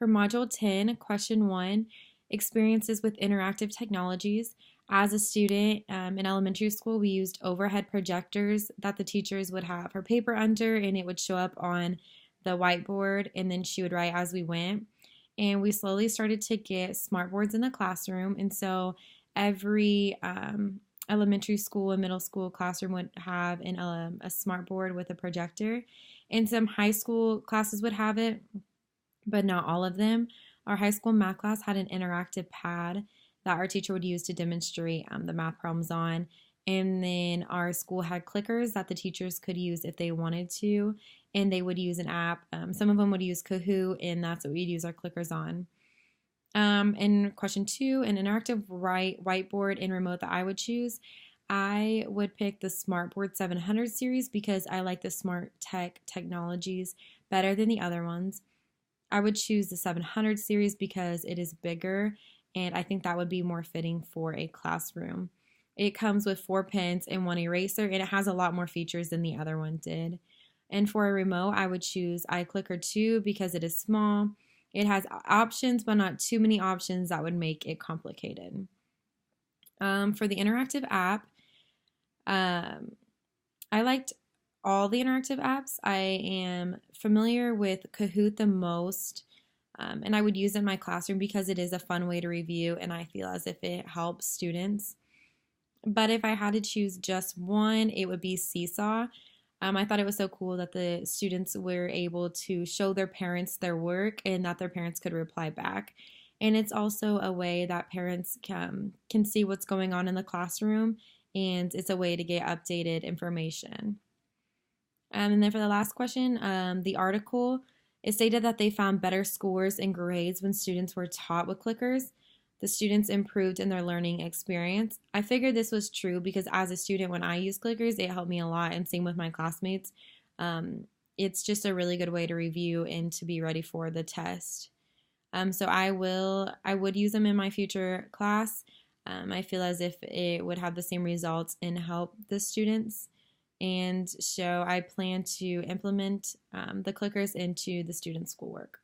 For Module 10, Question 1, Experiences with Interactive Technologies. As a student in elementary school, we used overhead projectors that the teachers would have her paper under, and it would show up on the whiteboard, and then she would write as we went. And we slowly started to get smartboards in the classroom, and so every elementary school and middle school classroom would have a smartboard with a projector, and some high school classes would have it, but not all of them. Our high school math class had an interactive pad that our teacher would use to demonstrate the math problems on. And then our school had clickers that the teachers could use if they wanted to, and they would use an app. Some of them would use Kahoot, and that's what we'd use our clickers on. In question 2, an interactive whiteboard and remote that I would choose, I would pick the Smartboard 700 series because I like the Smart Tech technologies better than the other ones. I would choose the 700 series because it is bigger, and I think that would be more fitting for a classroom. It comes with 4 pens and 1 eraser, and it has a lot more features than the other one did. And for a remote, I would choose iClicker 2 because it is small. It has options, but not too many options that would make it complicated. For the interactive app, I liked all the interactive apps. I am familiar with Kahoot the most, and I would use it in my classroom because it is a fun way to review, and I feel as if it helps students. But if I had to choose just one, it would be Seesaw. I thought it was so cool that the students were able to show their parents their work and that their parents could reply back. And it's also a way that parents can see what's going on in the classroom, and it's a way to get updated information. And then for the last question, the article, it stated that they found better scores and grades when students were taught with clickers. The students improved in their learning experience. I figured this was true because as a student, when I use clickers, it helped me a lot, and same with my classmates. It's just a really good way to review and to be ready for the test. So I would use them in my future class. I feel as if it would have the same results and help the students. And so I plan to implement the clickers into the students' schoolwork.